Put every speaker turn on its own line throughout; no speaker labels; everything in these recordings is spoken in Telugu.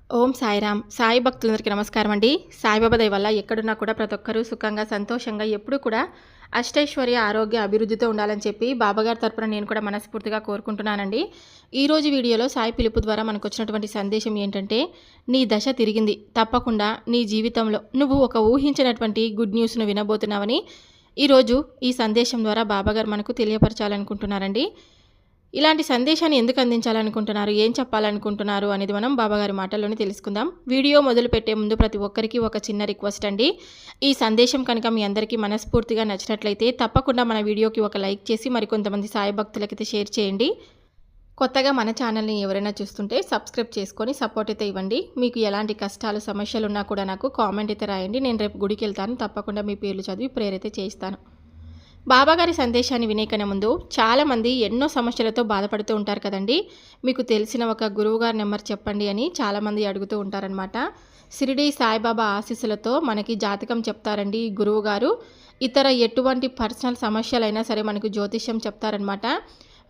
ఓం సాయిరామ్. సాయి భక్తులందరికీ నమస్కారం అండి. సాయిబాబా దయ వల్ల ఎక్కడున్నా కూడా ప్రతి ఒక్కరూ సుఖంగా, సంతోషంగా ఎప్పుడూ కూడా అష్టైశ్వర్య, ఆరోగ్య, అభివృద్ధితో ఉండాలని చెప్పి బాబాగారి తరపున నేను కూడా మనస్ఫూర్తిగా కోరుకుంటున్నానండి. ఈరోజు వీడియోలో సాయి పిలుపు ద్వారా మనకు వచ్చినటువంటి సందేశం ఏంటంటే, నీ దశ తిరిగింది. తప్పకుండా నీ జీవితంలో నువ్వు ఒక ఊహించినటువంటి గుడ్ న్యూస్ను వినబోతున్నావని ఈరోజు ఈ సందేశం ద్వారా బాబాగారు మనకు తెలియపరచాలనుకుంటున్నారండి. ఇలాంటి సందేశాన్ని ఎందుకు అందించాలనుకుంటున్నారు, ఏం చెప్పాలనుకుంటున్నారు అనేది మనం బాబాగారి మాటల్లోనే తెలుసుకుందాం. వీడియో మొదలు పెట్టే ముందు ప్రతి ఒక్కరికి ఒక చిన్న రిక్వెస్ట్ అండి. ఈ సందేశం కనుక మీ అందరికీ మనస్ఫూర్తిగా నచ్చినట్లయితే తప్పకుండా మన వీడియోకి ఒక లైక్ చేసి మరికొంతమంది సాయి భక్తులకైతే షేర్ చేయండి. కొత్తగా మన ఛానల్ని ఎవరైనా చూస్తుంటే సబ్స్క్రైబ్ చేసుకొని సపోర్ట్ అయితే ఇవ్వండి. మీకు ఎలాంటి కష్టాలు, సమస్యలు ఉన్నా కూడా నాకు కామెంట్ అయితే రాయండి. నేను రేపు గుడికి వెళ్తాను, తప్పకుండా మీ పేర్లు చదివి ప్రేయర్ అయితే చేయిస్తాను. బాబాగారి సందేశాన్ని వినేకనే ముందు చాలామంది ఎన్నో సమస్యలతో బాధపడుతూ ఉంటారు కదండి. మీకు తెలిసిన ఒక గురువుగారి నెంబర్ చెప్పండి అని చాలామంది అడుగుతూ ఉంటారనమాట. షిరిడి సాయిబాబా ఆశీస్సులతో మనకి జాతకం చెప్తారండి ఈ గురువుగారు. ఇతర ఎటువంటి పర్సనల్ సమస్యలైనా సరే మనకు జ్యోతిష్యం చెప్తారనమాట.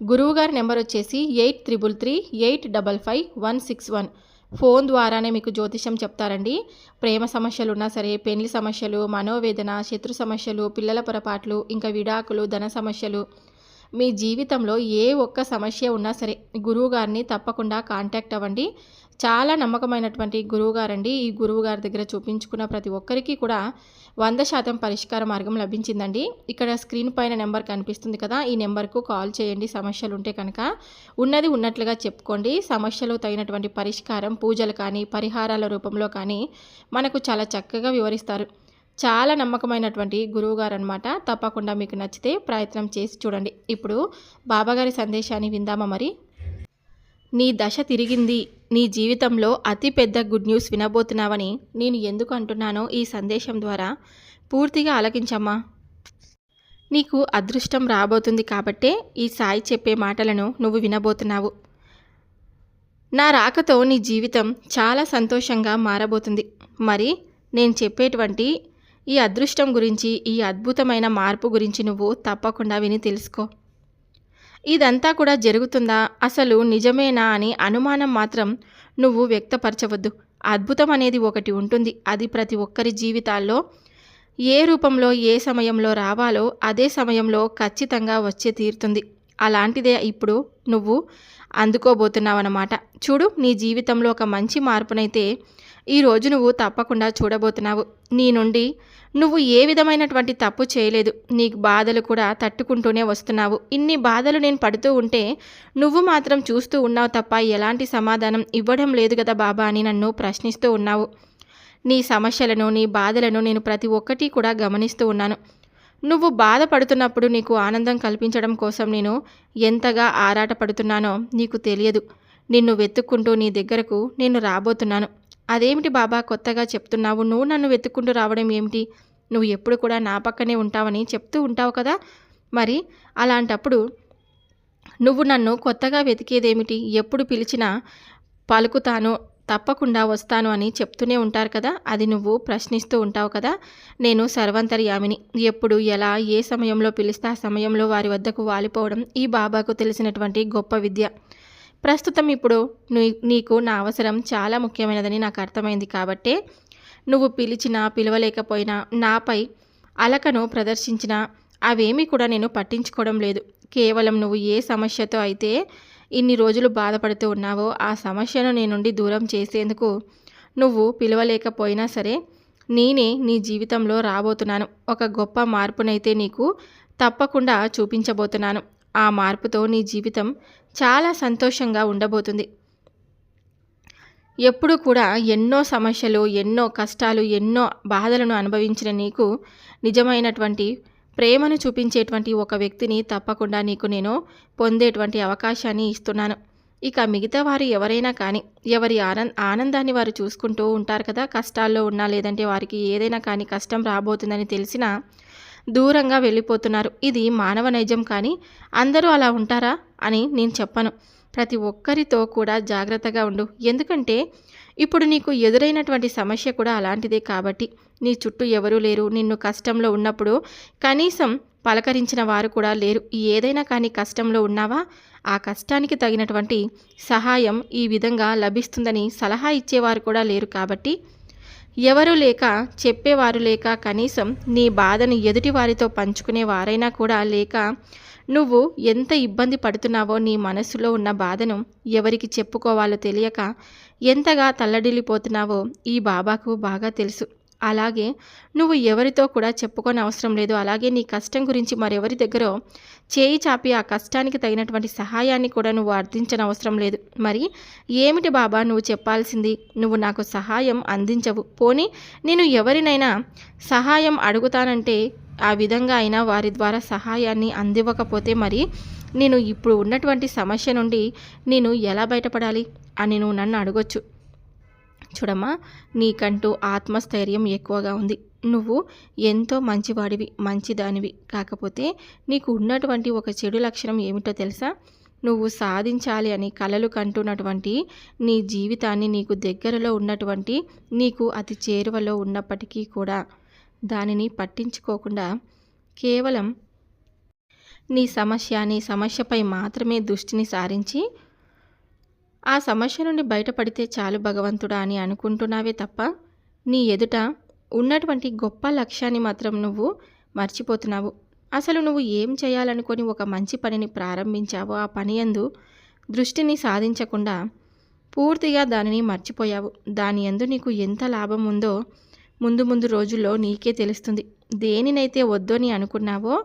గురువుగారి నెంబర్ వచ్చేసి 8338555161. ఫోన్ ద్వారానే మీకు జ్యోతిష్యం చెప్తారండి. ప్రేమ సమస్యలు ఉన్నా సరే, పెళ్లి సమస్యలు, మనోవేదన, శత్రు సమస్యలు, పిల్లల పొరపాట్లు, ఇంకా విడాకులు, ధన సమస్యలు, మీ జీవితంలో ఏ ఒక్క సమస్య ఉన్నా సరే గురువుగారిని తప్పకుండా కాంటాక్ట్ అవ్వండి. చాలా నమ్మకమైనటువంటి గురువుగారండి. ఈ గురువుగారి దగ్గర చూపించుకున్న ప్రతి ఒక్కరికి కూడా 100% పరిష్కార మార్గం లభించిందండి. ఇక్కడ స్క్రీన్ పైన నెంబర్ కనిపిస్తుంది కదా, ఈ నెంబర్కు కాల్ చేయండి. సమస్యలు ఉంటే కనుక ఉన్నది ఉన్నట్లుగా చెప్పుకోండి. సమస్యలు తగినటువంటి పరిష్కారం, పూజలు కానీ పరిహారాల రూపంలో కానీ మనకు చాలా చక్కగా వివరిస్తారు. చాలా నమ్మకమైనటువంటి గురువుగారు అనమాట. తప్పకుండా మీకు నచ్చితే ప్రయత్నం చేసి చూడండి. ఇప్పుడు బాబాగారి సందేశాన్ని విందామా మరి. నీ దశ తిరిగింది. నీ జీవితంలో అతి పెద్ద గుడ్ న్యూస్ వినబోతున్నావని నేను ఎందుకు అంటున్నానో ఈ సందేశం ద్వారా పూర్తిగా ఆలకించమ్మా. నీకు అదృష్టం రాబోతుంది కాబట్టే ఈ సాయి చెప్పే మాటలను నువ్వు వినబోతున్నావు. నా రాకతో నీ జీవితం చాలా సంతోషంగా మారబోతుంది. మరి నేను చెప్పేటువంటి ఈ అదృష్టం గురించి, ఈ అద్భుతమైన మార్పు గురించి నువ్వు తప్పకుండా విని తెలుసుకో. ఇదంతా కూడా జరుగుతుందా, అసలు నిజమేనా అని అనుమానం మాత్రం నువ్వు వ్యక్తపరచవద్దు. అద్భుతం అనేది ఒకటి ఉంటుంది. అది ప్రతి ఒక్కరి జీవితాల్లో ఏ రూపంలో, ఏ సమయంలో రావాలో అదే సమయంలో ఖచ్చితంగా వచ్చే తీరుతుంది. అలాంటిదే ఇప్పుడు నువ్వు అందుకోబోతున్నావన్నమాట. చూడు, నీ జీవితంలో ఒక మంచి మార్పునైతే ఈరోజు నువ్వు తప్పకుండా చూడబోతున్నావు. నీ నుండి నువ్వు ఏ విధమైనటువంటి తప్పు చేయలేదు. నీకు బాధలు కూడా తట్టుకుంటూనే వస్తున్నావు. ఇన్ని బాధలు నేను పడుతూ ఉంటే నువ్వు మాత్రం చూస్తూ ఉన్నావు తప్ప ఎలాంటి సమాధానం ఇవ్వడం లేదు కదా బాబా అని నన్ను ప్రశ్నిస్తూ ఉన్నావు. నీ సమస్యలను, నీ బాధలను నేను ప్రతి ఒక్కటి కూడా గమనిస్తూ ఉన్నాను. నువ్వు బాధపడుతున్నప్పుడు నీకు ఆనందం కల్పించడం కోసం నేను ఎంతగా ఆరాటపడుతున్నానో నీకు తెలియదు. నిన్ను వెతుక్కుంటూ నీ దగ్గరకు నేను రాబోతున్నాను. అదేమిటి బాబా కొత్తగా చెప్తున్నావు? నువ్వు నన్ను వెతుక్కుంటూ రావడం ఏమిటి? నువ్వు ఎప్పుడు కూడా నా పక్కనే ఉంటావని చెప్తూ ఉంటావు కదా. మరి అలాంటప్పుడు నువ్వు నన్ను కొత్తగా వెతికేదేమిటి? ఎప్పుడు పిలిచినా పలుకుతాను, తప్పకుండా వస్తాను అని చెప్తూనే ఉంటారు కదా. అది నువ్వు ప్రశ్నిస్తూ ఉంటావు కదా. నేను సర్వంతర్యామిని. ఎప్పుడు, ఎలా, ఏ సమయంలో పిలిస్తే ఆ సమయంలో వారి వద్దకు వాలిపోవడం ఈ బాబాకు తెలిసినటువంటి గొప్ప విద్య. ప్రస్తుతం ఇప్పుడు నీకు నా అవసరం చాలా ముఖ్యమైనదని నాకు అర్థమైంది కాబట్టే నువ్వు పిలిచినా పిలవలేకపోయినా, నాపై అలకను ప్రదర్శించినా అవేమీ కూడా నేను పట్టించుకోవడం లేదు. కేవలం నువ్వు ఏ సమస్యతో అయితే ఇన్ని రోజులు బాధపడుతూ ఉన్నావో ఆ సమస్యను నీ నుండి దూరం చేసేందుకు నువ్వు పిలవలేకపోయినా సరే నేనే నీ జీవితంలో రాబోతున్నాను. ఒక గొప్ప మార్పునైతే నీకు తప్పకుండా చూపించబోతున్నాను. ఆ మార్పుతో నీ జీవితం చాలా సంతోషంగా ఉండబోతుంది. ఎప్పుడు కూడా ఎన్నో సమస్యలు, ఎన్నో కష్టాలు, ఎన్నో బాధలను అనుభవించిన నీకు నిజమైనటువంటి ప్రేమను చూపించేటువంటి ఒక వ్యక్తిని తప్పకుండా నీకు నేను పొందేటువంటి అవకాశాన్ని ఇస్తున్నాను. ఇక మిగతా వారు ఎవరైనా కానీ ఎవరి ఆనందాన్ని వారు చూసుకుంటూ ఉంటారు కదా. కష్టాల్లో ఉన్నా, లేదంటే వారికి ఏదైనా కానీ కష్టం రాబోతుందని తెలిసినా దూరంగా వెళ్ళిపోతున్నారు. ఇది మానవ నైజం. కానీ అందరూ అలా ఉంటారా అని నేను చెప్పను. ప్రతి ఒక్కరితో కూడా జాగ్రత్తగా ఉండు. ఎందుకంటే ఇప్పుడు నీకు ఎదురైనటువంటి సమస్య కూడా అలాంటిదే కాబట్టి. నీ చుట్టూ ఎవరూ లేరు. నిన్ను కష్టంలో ఉన్నప్పుడు కనీసం పలకరించిన వారు కూడా లేరు. ఏదైనా కానీ కష్టంలో ఉన్నావా, ఆ కష్టానికి తగినటువంటి సహాయం ఈ విధంగా లభిస్తుందని సలహా ఇచ్చేవారు కూడా లేరు. కాబట్టి ఎవరు లేక, చెప్పేవారు లేక, కనీసం నీ బాధను ఎదుటి వారితో పంచుకునే వారైనా కూడా లేక, నువ్వు ఎంత ఇబ్బంది పడుతున్నావో, నీ మనసులో ఉన్న బాధను ఎవరికి చెప్పుకోవాలో తెలియక ఎంతగా తల్లడిల్లిపోతున్నావో ఈ బాబాకు బాగా తెలుసు. అలాగే నువ్వు ఎవరితో కూడా చెప్పుకోని అవసరం లేదు. అలాగే నీ కష్టం గురించి మరెవరి దగ్గరో చేయి చాపి ఆ కష్టానికి తగినటువంటి సహాయాన్ని కూడా నువ్వు అర్థించని అవసరం లేదు. మరి ఏమిటి బాబా నువ్వు చెప్పాల్సింది? నువ్వు నాకు సహాయం అందించవు. పోనీ నేను ఎవరినైనా సహాయం అడుగుతానంటే ఆ విధంగా అయినా వారి ద్వారా సహాయాన్ని అందివ్వకపోతే మరి నేను ఇప్పుడు ఉన్నటువంటి సమస్య నుండి నేను ఎలా బయటపడాలి అని నువ్వు నన్ను అడగొచ్చు. చూడమ్మా, నీకంటూ ఆత్మస్థైర్యం ఎక్కువగా ఉంది. నువ్వు ఎంతో మంచివాడివి, మంచిదానివి. కాకపోతే నీకు ఉన్నటువంటి ఒక చెడు లక్షణం ఏమిటో తెలుసా? నువ్వు సాధించాలి అని కలలు కంటున్నటువంటి నీ జీవితాన్ని నీకు దగ్గరలో ఉన్నటువంటి, నీకు అతి చేరువలో ఉన్నప్పటికీ కూడా దానిని పట్టించుకోకుండా కేవలం నీ సమస్యపై మాత్రమే దృష్టిని సారించి ఆ సమస్య నుండి బయటపడితే చాలు భగవంతుడా అని అనుకుంటున్నావే తప్ప నీ ఎదుట ఉన్నటువంటి గొప్ప లక్ష్యాన్ని మాత్రం నువ్వు మర్చిపోతున్నావు. అసలు నువ్వు ఏం చేయాలనుకొని ఒక మంచి పనిని ప్రారంభించావో ఆ పని యందు దృష్టిని సాధించకుండా పూర్తిగా దానిని మర్చిపోయావు. దాని యందు నీకు ఎంత లాభం ఉందో ముందు రోజుల్లో నీకే తెలుస్తుంది. దేనినైతే వద్దని అనుకున్నావో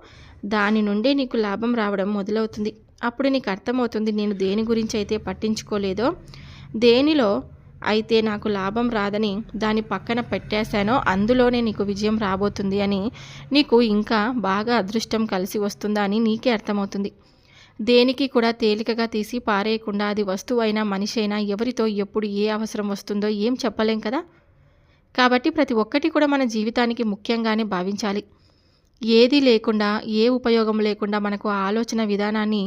దాని నుండే నీకు లాభం రావడం మొదలవుతుంది. అప్పుడు నీకు అర్థమవుతుంది, నేను దేని గురించి అయితే పట్టించుకోలేదో, దేనిలో అయితే నాకు లాభం రాదని దాని పక్కన పెట్టేశానో అందులోనే నీకు విజయం రాబోతుంది అని, నీకు ఇంకా బాగా అదృష్టం కలిసి వస్తుందా అని నీకే అర్థమవుతుంది. దేనికి కూడా తేలికగా తీసి పారేయకుండా, అది వస్తువు అయినా మనిషి అయినా ఎవరితో ఎప్పుడు ఏ అవసరం వస్తుందో ఏం చెప్పలేం కదా. కాబట్టి ప్రతి ఒక్కటి కూడా మన జీవితానికి ముఖ్యంగానే భావించాలి. ఏది లేకుండా, ఏ ఉపయోగం లేకుండా మనకు ఆలోచన విధానాన్ని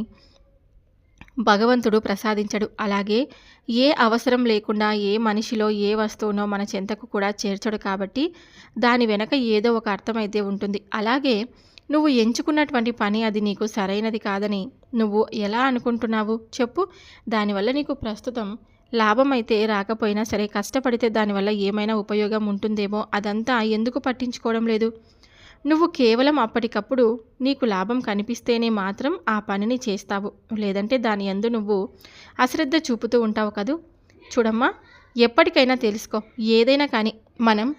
భగవంతుడు ప్రసాదించడు. అలాగే ఏ అవసరం లేకుండా ఏ మనిషిలో ఏ వస్తువునో మన చెంతకు కూడా చేర్చడు. కాబట్టి దాని వెనక ఏదో ఒక అర్థమైతే ఉంటుంది. అలాగే నువ్వు ఎంచుకున్నటువంటి పని అది నీకు సరైనది కాదని నువ్వు ఎలా అనుకుంటున్నావు చెప్పు? దానివల్ల నీకు ప్రస్తుతం లాభం అయితే రాకపోయినా సరే, కష్టపడితే దానివల్ల ఏమైనా ఉపయోగం ఉంటుందేమో, అదంతా ఎందుకు పట్టించుకోవడం లేదు? నువ్వు కేవలం అప్పటికప్పుడు నీకు లాభం కనిపిస్తేనే మాత్రం ఆ పనిని చేస్తావు. లేదంటే దాని యందు నువ్వు అశ్రద్ధ చూపుతూ ఉంటావు కదూ. చూడమ్మా, ఎప్పటికైనా తెలుసుకో, ఏదైనా కానీ మనం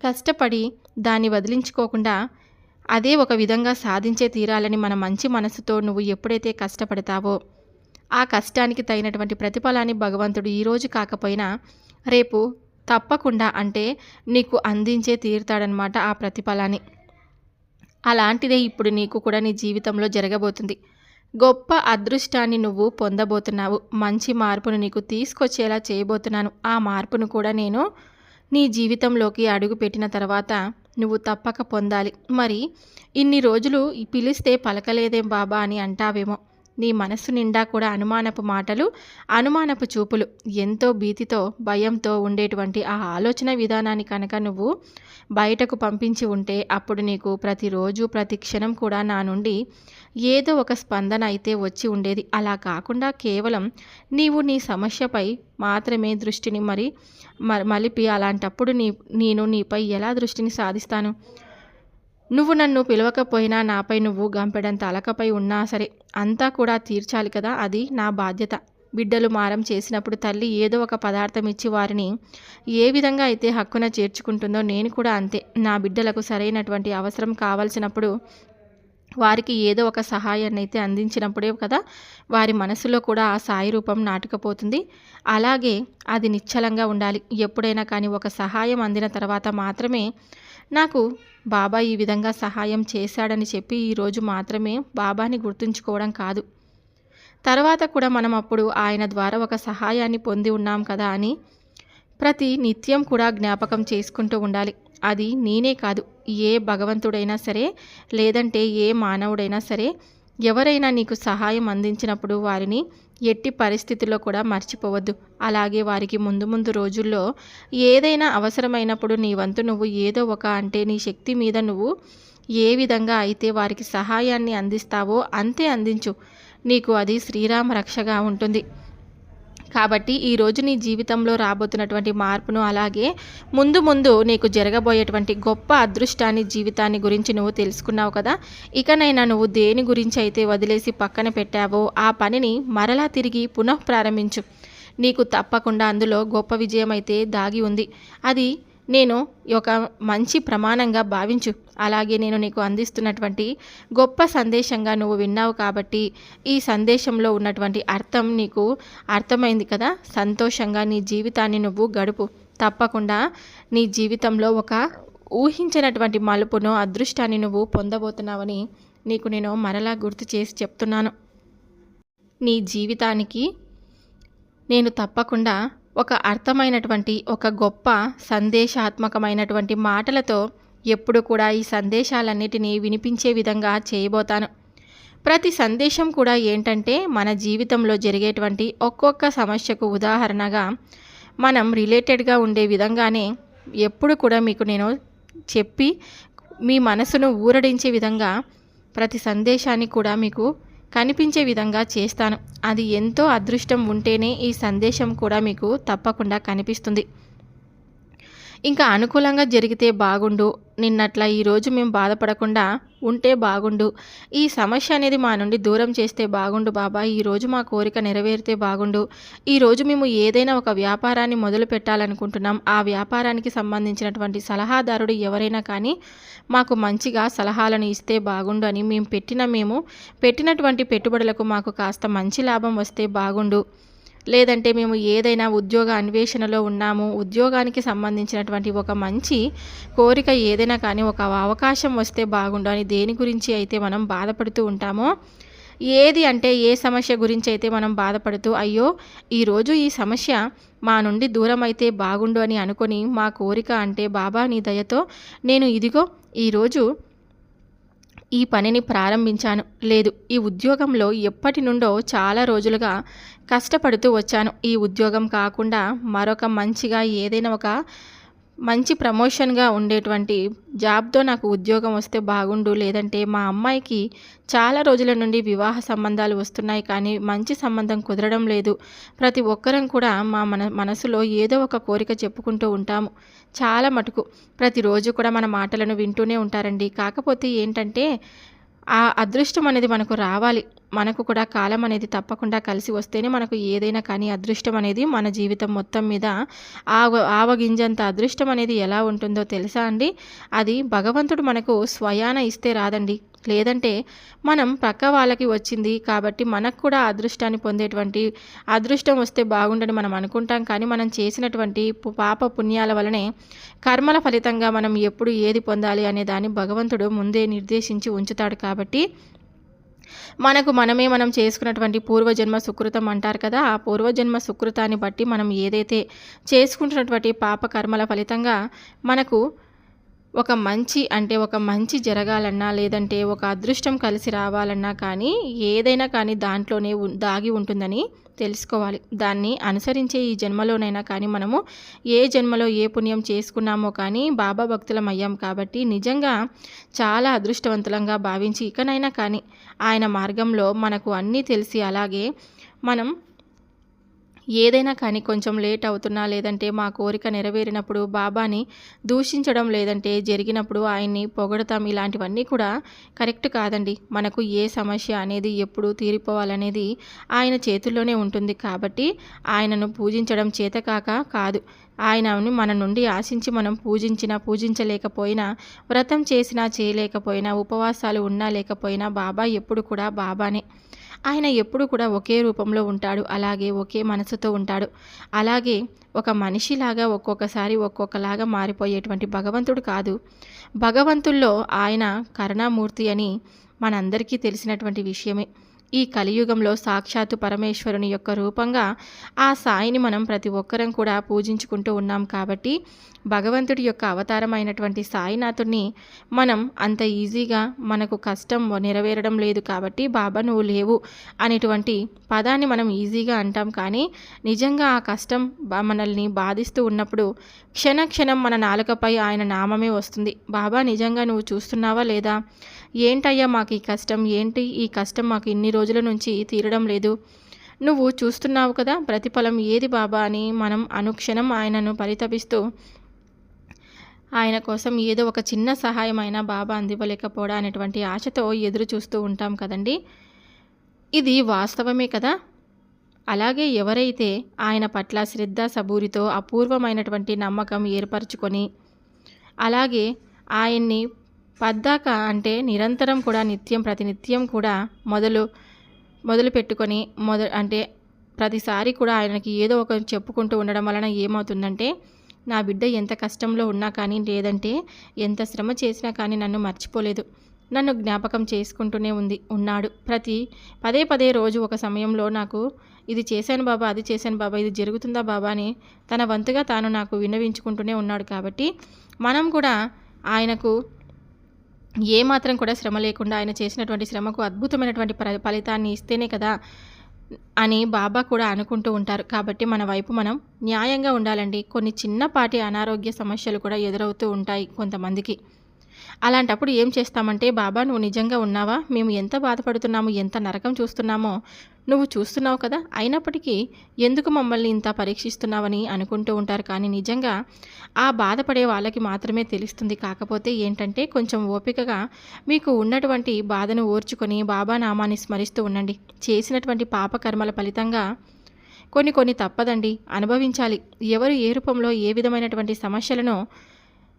కష్టపడి దాన్ని వదిలించుకోకుండా అదే ఒక విధంగా సాధించే తీరాలని మన మంచి మనసుతో నువ్వు ఎప్పుడైతే కష్టపడతావో ఆ కష్టానికి తగినటువంటి ప్రతిఫలాన్ని భగవంతుడు ఈరోజు కాకపోయినా రేపు తప్పకుండా అంటే నీకు అందించే తీరుతాడనమాట ఆ ప్రతిఫలాన్ని. అలాంటిదే ఇప్పుడు నీకు కూడా నీ జీవితంలో జరగబోతుంది. గొప్ప అదృష్టాన్ని నువ్వు పొందబోతున్నావు. మంచి మార్పును నీకు తీసుకొచ్చేలా చేయబోతున్నాను. ఆ మార్పును కూడా నేను నీ జీవితంలోకి అడుగు పెట్టిన తర్వాత నువ్వు తప్పక పొందాలి. మరి ఇన్ని రోజులు పిలిస్తే పలకలేదేం బాబా అని అంటావేమో. నీ మనస్సు నిండా కూడా అనుమానపు మాటలు, అనుమానపు చూపులు, ఎంతో భీతితో, భయంతో ఉండేటువంటి ఆ ఆలోచన విధానాన్ని కనుక నువ్వు బయటకు పంపించి ఉంటే అప్పుడు నీకు ప్రతిరోజు ప్రతి క్షణం కూడా నా నుండి ఏదో ఒక స్పందన అయితే వచ్చి ఉండేది. అలా కాకుండా కేవలం నీవు నీ సమస్యపై మాత్రమే దృష్టిని మలిపి అలాంటప్పుడు నేను నీపై ఎలా దృష్టిని సాధిస్తాను? నువ్వు నన్ను పిలవకపోయినా నాపై నువ్వు గంపెడంత అలకపై ఉన్నా సరే అంతా కూడా తీర్చాలి కదా. అది నా బాధ్యత. బిడ్డలు మారం చేసినప్పుడు తల్లి ఏదో ఒక పదార్థం ఇచ్చి వారిని ఏ విధంగా అయితే హక్కున చేర్చుకుంటుందో నేను కూడా అంతే. నా బిడ్డలకు సరైనటువంటి అవసరం కావాల్సినప్పుడు వారికి ఏదో ఒక సహాయాన్ని అయితే అందించినప్పుడే కదా వారి మనసులో కూడా ఆ సాయి రూపం నాటుకుపోతుంది. అలాగే అది నిశ్చలంగా ఉండాలి. ఎప్పుడైనా కానీ ఒక సహాయం అందిన తర్వాత మాత్రమే నాకు బాబా ఈ విధంగా సహాయం చేశాడని చెప్పి ఈరోజు మాత్రమే బాబాని గుర్తుంచుకోవడం కాదు, తర్వాత కూడా మనం అప్పుడు ఆయన ద్వారా ఒక సహాయాన్ని పొంది ఉన్నాం కదా అని ప్రతి నిత్యం కూడా జ్ఞాపకం చేసుకుంటూ ఉండాలి. అది నేనే కాదు, ఏ భగవంతుడైనా సరే లేదంటే ఏ మానవుడైనా సరే ఎవరైనా నీకు సహాయం అందించినప్పుడు వారిని ఎట్టి పరిస్థితుల్లో కూడా మర్చిపోవద్దు. అలాగే వారికి ముందు రోజుల్లో ఏదైనా అవసరమైనప్పుడు నీ వంతు నువ్వు ఏదో ఒక అంటే నీ శక్తి మీద నువ్వు ఏ విధంగా అయితే వారికి సహాయాన్ని అందిస్తావో అంతే అందించు. నీకు అది శ్రీరామ రక్షగా ఉంటుంది. కాబట్టి ఈరోజు నీ జీవితంలో రాబోతున్నటువంటి మార్పును, అలాగే ముందు ముందు నీకు జరగబోయేటువంటి గొప్ప అదృష్టాన్ని, జీవితాన్ని గురించి నువ్వు తెలుసుకున్నావు కదా. ఇకనైనా నువ్వు దేని గురించి అయితే వదిలేసి పక్కన పెట్టావో ఆ పనిని మరలా తిరిగి పునఃప్రారంభించు. నీకు తప్పకుండా అందులో గొప్ప విజయం అయితే దాగి ఉంది. అది నేను ఒక మంచి ప్రమాణంగా భావించు. అలాగే నేను నీకు అందిస్తున్నటువంటి గొప్ప సందేశంగా నువ్వు విన్నావు కాబట్టి ఈ సందేశంలో ఉన్నటువంటి అర్థం నీకు అర్థమైంది కదా. సంతోషంగా నీ జీవితాన్ని నువ్వు గడుపు. తప్పకుండా నీ జీవితంలో ఒక ఊహించినటువంటి మలుపును, అదృష్టాన్ని నువ్వు పొందబోతున్నావని నీకు నేను మరలా గుర్తు చేసి చెప్తున్నాను. నీ జీవితానికి నేను తప్పకుండా ఒక అర్థమైనటువంటి, ఒక గొప్ప సందేశాత్మకమైనటువంటి మాటలతో ఎప్పుడు కూడా ఈ సందేశాలన్నిటినీ వినిపించే విధంగా చేయబోతాను. ప్రతి సందేశం కూడా ఏంటంటే మన జీవితంలో జరిగేటువంటి ఒక్కొక్క సమస్యకు ఉదాహరణగా మనం రిలేటెడ్గా ఉండే విధంగానే ఎప్పుడు కూడా మీకు నేను చెప్పి మీ మనసును ఊరడించే విధంగా ప్రతి సందేశాన్ని కూడా మీకు కనిపించే విధంగా చేస్తాను. అది ఎంతో అదృష్టం ఉంటేనే ఈ సందేశం కూడా మీకు తప్పకుండా కనిపిస్తుంది. ఇంకా అనుకూలంగా జరిగితే బాగుండు, నిన్నట్లా ఈరోజు మేము బాధపడకుండా ఉంటే బాగుండు, ఈ సమస్య అనేది మా నుండి దూరం చేస్తే బాగుండు బాబా, ఈరోజు మా కోరిక నెరవేరితే బాగుండు, ఈరోజు మేము ఏదైనా ఒక వ్యాపారాన్ని మొదలు పెట్టాలనుకుంటున్నాం, ఆ వ్యాపారానికి సంబంధించినటువంటి సలహాదారుడు ఎవరైనా కానీ మాకు మంచిగా సలహాలను ఇస్తే బాగుండు అని మేము పెట్టినటువంటి పెట్టుబడులకు మాకు కాస్త మంచి లాభం వస్తే బాగుండు, లేదంటే మేము ఏదైనా ఉద్యోగ అన్వేషణలో ఉన్నాము, ఉద్యోగానికి సంబంధించినటువంటి ఒక మంచి కోరిక ఏదైనా కానీ ఒక అవకాశం వస్తే బాగుండు అని దేని గురించి అయితే మనం బాధపడుతూ ఉంటామో, ఏది అంటే ఏ సమస్య గురించి అయితే మనం బాధపడుతూ అయ్యో ఈరోజు ఈ సమస్య మా నుండి దూరం అయితే బాగుండు అని అనుకొని మా కోరిక అంటే బాబా నీ దయతో నేను ఇదిగో ఈరోజు ఈ పనిని ప్రారంభించాను, లేదు ఈ ఉద్యోగంలో ఎప్పటి నుండో చాలా రోజులుగా కష్టపడుతూ వచ్చాను, ఈ ఉద్యోగం కాకుండా మరొక మంచిగా ఏదైనా ఒక మంచి ప్రమోషన్గా ఉండేటువంటి జాబ్తో నాకు ఉద్యోగం వస్తే బాగుండు, లేదంటే మా అమ్మాయికి చాలా రోజుల నుండి వివాహ సంబంధాలు వస్తున్నాయి కానీ మంచి సంబంధం కుదరడం లేదు. ప్రతి ఒక్కరం కూడా మా మనసులో ఏదో ఒక కోరిక చెప్పుకుంటూ ఉంటాము. చాలా మటుకు ప్రతిరోజు కూడా మన మాటలను వింటూనే ఉంటారండి. కాకపోతే ఏంటంటే ఆ అదృష్టం అనేది మనకు రావాలి. మనకు కూడా కాలం అనేది తప్పకుండా కలిసి వస్తేనే మనకు ఏదైనా కానీ అదృష్టం అనేది మన జీవితం మొత్తం మీద ఆవగింజంత అదృష్టం అనేది ఎలా ఉంటుందో తెలుసా అండి. అది భగవంతుడు మనకు స్వయాన ఇస్తే రాదండి. లేదంటే మనం పక్క వాళ్ళకి వచ్చింది కాబట్టి మనకు కూడా అదృష్టాన్ని పొందేటువంటి అదృష్టం వస్తే బాగుండని మనం అనుకుంటాం. కానీ మనం చేసినటువంటి పాప పుణ్యాల వలనే కర్మల ఫలితంగా మనం ఎప్పుడు ఏది పొందాలి అనే దాన్ని భగవంతుడు ముందే నిర్దేశించి ఉంచుతాడు. కాబట్టి మనం చేసుకున్నటువంటి పూర్వజన్మ సుకృతం అంటారు కదా, ఆ పూర్వజన్మ సుకృతాన్ని బట్టి మనం ఏదైతే చేసుకుంటున్నటువంటి పాప కర్మల ఫలితంగా మనకు ఒక మంచి జరగాలన్నా, లేదంటే ఒక అదృష్టం కలిసి రావాలన్నా కానీ ఏదైనా కానీ దాంట్లోనే దాగి ఉంటుందని తెలుసుకోవాలి. దాన్ని అనుసరించే ఈ జన్మలోనైనా కానీ మనము ఏ జన్మలో ఏ పుణ్యం చేసుకున్నామో కానీ బాబా భక్తులం అయ్యాం కాబట్టి నిజంగా చాలా అదృష్టవంతులంగా భావించి ఇకనైనా కానీ ఆయన మార్గంలో మనకు అన్నీ తెలిసి, అలాగే మనం ఏదైనా కానీ కొంచెం లేట్ అవుతున్నా, లేదంటే మా కోరిక నెరవేరినప్పుడు బాబాని దూషించడం, లేదంటే జరిగినప్పుడు ఆయన్ని పొగడతాం, ఇలాంటివన్నీ కూడా కరెక్ట్ కాదండి. మనకు ఏ సమస్య అనేది ఎప్పుడు తీరిపోవాలనేది ఆయన చేతుల్లోనే ఉంటుంది. కాబట్టి ఆయనను పూజించడం చేతకాక కాదు, ఆయనని మన నుండి ఆశించి మనం పూజించలేకపోయినా, వ్రతం చేసినా చేయలేకపోయినా, ఉపవాసాలు ఉన్నా లేకపోయినా బాబా ఎప్పుడు కూడా బాబానే. ఆయన ఎప్పుడు కూడా ఒకే రూపంలో ఉంటాడు, అలాగే ఒకే మనసుతో ఉంటాడు. అలాగే ఒక మనిషిలాగా ఒక్కొక్కసారి ఒక్కొక్కలాగా మారిపోయేటువంటి భగవంతుడు కాదు. భగవంతుల్లో ఆయన కరుణామూర్తి అని మనందరికీ తెలిసినటువంటి విషయమే. ఈ కలియుగంలో సాక్షాత్తు పరమేశ్వరుని యొక్క రూపంగా ఆ సాయిని మనం ప్రతి ఒక్కరం కూడా పూజించుకుంటూ ఉన్నాం కాబట్టి భగవంతుడి యొక్క అవతారమైనటువంటి సాయినాథుడిని మనం అంత ఈజీగా మనకు కష్టం నెరవేరడం లేదు కాబట్టి బాబా నువ్వు లేవు అనేటువంటి పదాన్ని మనం ఈజీగా అంటాం. కానీ నిజంగా ఆ కష్టం మనల్ని బాధిస్తూ ఉన్నప్పుడు క్షణక్షణం మన నాలుకపై ఆయన నామమే వస్తుంది. బాబా నిజంగా నువ్వు చూస్తున్నావా లేదా? ఏంటయ్యా మాకు ఈ కష్టం, ఏంటి ఈ కష్టం మాకు ఇన్ని రోజుల నుంచి తీరడం లేదు, నువ్వు చూస్తున్నావు కదా ప్రతిఫలం ఏది బాబా అని మనం అనుక్షణం ఆయనను పరితపిస్తూ ఆయన కోసం ఏదో ఒక చిన్న సహాయం అయినా బాబా అందివ్వలేకపోవడం అనేటువంటి ఆశతో ఎదురు చూస్తూ ఉంటాం కదండి. ఇది వాస్తవమే కదా. అలాగే ఎవరైతే ఆయన పట్ల శ్రద్ధ సబూరితో అపూర్వమైనటువంటి నమ్మకం ఏర్పరచుకొని అలాగే ఆయన్ని పద్దాక అంటే నిరంతరం కూడా నిత్యం ప్రతినిత్యం కూడా మొదలు పెట్టుకొని అంటే ప్రతిసారి కూడా ఆయనకి ఏదో ఒక చెప్పుకుంటూ ఉండడం వలన ఏమవుతుందంటే, నా బిడ్డ ఎంత కష్టంలో ఉన్నా కానీ లేదంటే ఎంత శ్రమ చేసినా కానీ నన్ను మర్చిపోలేదు, నన్ను జ్ఞాపకం చేసుకుంటూనే ఉన్నాడు. పదే పదే రోజు ఒక సమయంలో నాకు ఇది చేశాను బాబా, అది చేశాను బాబా, ఇది జరుగుతుందా బాబా అని తన వంతుగా తాను నాకు విన్నవించుకుంటూనే ఉన్నాడు. కాబట్టి మనం కూడా ఆయనకు ఏమాత్రం కూడా శ్రమ లేకుండా ఆయన చేసినటువంటి శ్రమకు అద్భుతమైనటువంటి ఫలితాన్ని ఇస్తేనే కదా అని బాబా కూడా అనుకుంటూ ఉంటారు. కాబట్టి మన వైపు మనం న్యాయంగా ఉండాలండి. కొన్ని చిన్నపాటి అనారోగ్య సమస్యలు కూడా ఎదురవుతూ ఉంటాయి కొంతమందికి. అలాంటప్పుడు ఏం చేస్తామంటే, బాబా నువ్వు నిజంగా ఉన్నావా, మేము ఎంత బాధపడుతున్నాము, ఎంత నరకం చూస్తున్నామో నువ్వు చూస్తున్నావు కదా, అయినప్పటికీ ఎందుకు మమ్మల్ని ఇంత పరీక్షిస్తున్నావని అనుకుంటూ ఉంటారు. కానీ నిజంగా ఆ బాధపడే వాళ్ళకి మాత్రమే తెలుస్తుంది. కాకపోతే ఏంటంటే కొంచెం ఓపికగా మీకు ఉన్నటువంటి బాధను ఓర్చుకొని బాబా నామాన్ని స్మరిస్తూ ఉండండి. చేసినటువంటి పాపకర్మల ఫలితంగా కొన్ని తప్పదండి, అనుభవించాలి. ఎవరు ఏ రూపంలో ఏ విధమైనటువంటి సమస్యలను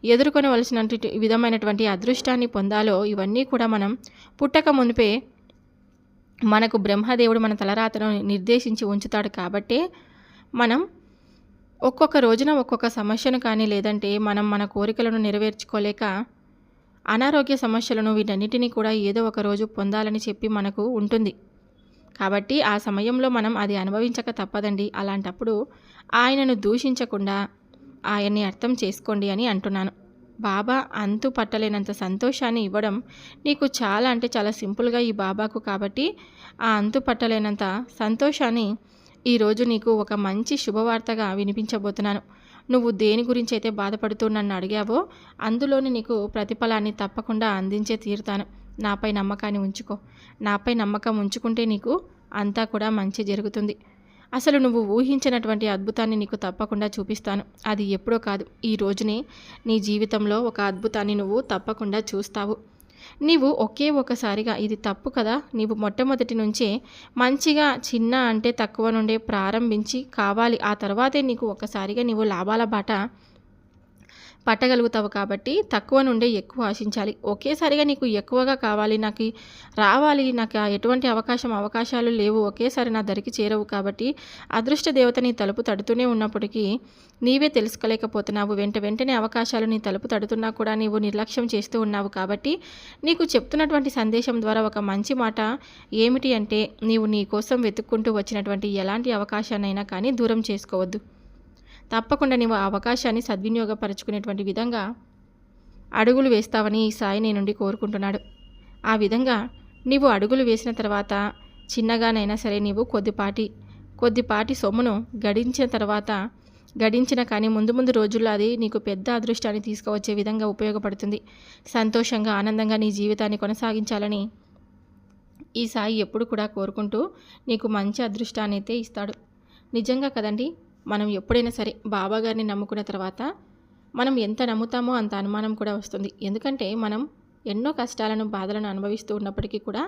ఎదుర్కొనవలసిన విధమైనటువంటి అదృష్టాన్ని పొందాలో ఇవన్నీ కూడా మనం పుట్టక మునిపే మనకు బ్రహ్మదేవుడు మన తలరాతను నిర్దేశించి ఉంచుతాడు. కాబట్టే మనం ఒక్కొక్క రోజున ఒక్కొక్క సమస్యను కానీ లేదంటే మనం మన కోరికలను నెరవేర్చుకోలేక అనారోగ్య సమస్యలను వీటన్నిటినీ కూడా ఏదో ఒక రోజు పొందాలని చెప్పి మనకు ఉంటుంది. కాబట్టి ఆ సమయంలో మనం అది అనుభవించక తప్పదండి. అలాంటప్పుడు ఆయనను దూషించకుండా ఆయన్ని అర్థం చేసుకోండి అని అంటున్నాను. బాబా అంతు పట్టలేనంత సంతోషాన్ని ఇవ్వడం నీకు చాలా అంటే చాలా సింపుల్గా ఈ బాబాకు. కాబట్టి ఆ అంతు పట్టలేనంత సంతోషాన్ని ఈరోజు నీకు ఒక మంచి శుభవార్తగా వినిపించబోతున్నాను. నువ్వు దేని గురించి అయితే బాధపడుతూ నన్ను అడిగావో అందులోని నీకు ప్రతిఫలాన్ని తప్పకుండా అందించే తీరుతాను. నాపై నమ్మకాన్ని ఉంచుకో. నాపై నమ్మకం ఉంచుకుంటే నీకు అంతా కూడా మంచి జరుగుతుంది. అసలు నువ్వు ఊహించినటువంటి అద్భుతాన్ని నీకు తప్పకుండా చూపిస్తాను. అది ఎప్పుడో కాదు, ఈ రోజునే నీ జీవితంలో ఒక అద్భుతాన్ని నువ్వు తప్పకుండా చూస్తావు. నీవు ఒకసారిగా ఇది తప్పు కదా, నీవు మొట్టమొదటి నుంచే మంచిగా చిన్న అంటే తక్కువ నుండే ప్రారంభించి కావాలి, ఆ తర్వాతే నీకు ఒక్కసారిగా నీవు లాభాల బాట పట్టగలుగుతావు. కాబట్టి తక్కువ నుండే ఎక్కువ ఆశించాలి. ఒకేసారిగా నీకు ఎక్కువగా కావాలి, నాకు రావాలి, నాకు ఎటువంటి అవకాశాలు లేవు, ఒకేసారి నా దరికి చేరవు. కాబట్టి అదృష్ట దేవత నీ తలుపు తడుతూనే ఉన్నప్పటికీ నీవే తెలుసుకోలేకపోతున్నావు. వెంటనే అవకాశాలు నీ తలుపు తడుతున్నా కూడా నీవు నిర్లక్ష్యం చేస్తూ ఉన్నావు. కాబట్టి నీకు చెప్తున్నటువంటి సందేశం ద్వారా ఒక మంచి మాట ఏమిటి అంటే, నీవు నీ కోసం వెతుక్కుంటూ వచ్చినటువంటి ఎలాంటి అవకాశాన్నైనా కానీ దూరం చేసుకోవద్దు. తప్పకుండా నీవు ఆ అవకాశాన్ని సద్వినియోగపరచుకునేటువంటి విధంగా అడుగులు వేస్తావని ఈ సాయి నీ నుండి కోరుకుంటున్నాడు. ఆ విధంగా నీవు అడుగులు వేసిన తర్వాత చిన్నగానైనా సరే నీవు కొద్దిపాటి సొమ్మును గడించిన కానీ ముందు రోజుల్లో అది నీకు పెద్ద అదృష్టాన్ని తీసుకువచ్చే విధంగా ఉపయోగపడుతుంది. సంతోషంగా ఆనందంగా నీ జీవితాన్ని కొనసాగించాలని ఈ సాయి ఎప్పుడు కూడా కోరుకుంటూ నీకు మంచి అదృష్టాన్ని అయితే ఇస్తాడు. నిజంగా కదండి, మనం ఎప్పుడైనా సరే బాబా గారిని నమ్ముకున్న తర్వాత మనం ఎంత నమ్ముతామో అంత అనుమానం కూడా వస్తుంది. ఎందుకంటే మనం ఎన్నో కష్టాలను బాధలను అనుభవిస్తూ ఉన్నప్పటికీ కూడా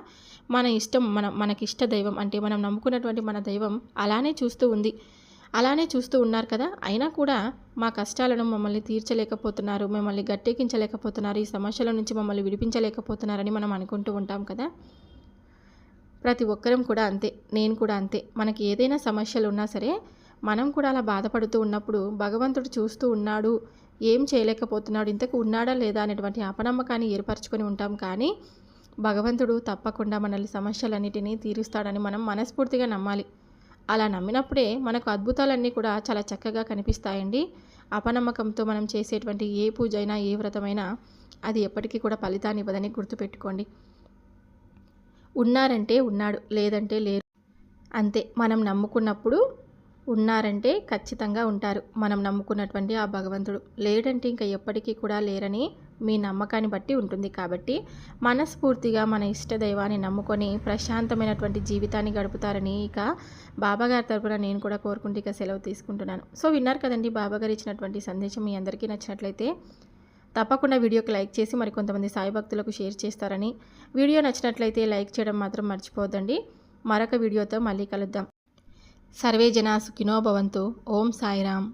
మనకిష్ట దైవం అంటే మనం నమ్ముకున్నటువంటి మన దైవం అలానే చూస్తూ ఉన్నారు కదా. అయినా కూడా మా కష్టాలను మమ్మల్ని తీర్చలేకపోతున్నారు, మమ్మల్ని గట్టెక్కించలేకపోతున్నారు, ఈ సమస్యల నుంచి మమ్మల్ని విడిపించలేకపోతున్నారని మనం అనుకుంటూ ఉంటాం కదా. ప్రతి ఒక్కరం కూడా అంతే, నేను కూడా అంతే. మనకి ఏదైనా సమస్యలు ఉన్నా సరే మనం కూడా అలా బాధపడుతూ ఉన్నప్పుడు భగవంతుడు చూస్తూ ఉన్నాడు, ఏం చేయలేకపోతున్నాడు, ఇంతకు ఉన్నాడా లేదా అనేటువంటి అపనమ్మకాన్ని ఏర్పరచుకొని ఉంటాం. కానీ భగవంతుడు తప్పకుండా మనల్ని సమస్యలన్నిటినీ తీరుస్తాడని మనం మనస్ఫూర్తిగా నమ్మాలి. అలా నమ్మినప్పుడే మనకు అద్భుతాలన్నీ కూడా చాలా చక్కగా కనిపిస్తాయండి. అపనమ్మకంతో మనం చేసేటువంటి ఏ పూజ అయినా ఏ వ్రతమైనా అది ఎప్పటికీ కూడా ఫలితాన్ని ఇవ్వదని గుర్తుపెట్టుకోండి. ఉన్నారంటే ఉన్నాడు, లేదంటే లేరు, అంతే. మనం నమ్ముకున్నప్పుడు ఉన్నారంటే ఖచ్చితంగా ఉంటారు మనం నమ్ముకున్నటువంటి ఆ భగవంతుడు. లేడంటే ఇంకా ఎప్పటికీ కూడా లేరని మీ నమ్మకాన్ని బట్టి ఉంటుంది. కాబట్టి మనస్ఫూర్తిగా మన ఇష్ట దైవాన్ని నమ్ముకొని ప్రశాంతమైనటువంటి జీవితాన్ని గడుపుతారని ఇక బాబాగారి తరపున నేను కూడా కోరుకుంటూ ఇక సెలవు తీసుకుంటున్నాను. సో విన్నారు కదండి బాబాగారు ఇచ్చినటువంటి సందేశం. మీ అందరికీ నచ్చినట్లయితే తప్పకుండా వీడియోకి లైక్ చేసి మరికొంతమంది సాయి భక్తులకు షేర్ చేస్తారని, వీడియో నచ్చినట్లయితే లైక్ చేయడం మాత్రం మర్చిపోవద్దండి. మరొక వీడియోతో మళ్ళీ కలుద్దాం. సర్వే జనా సుఖినో భవంతు. ఓం సాయిరామ్.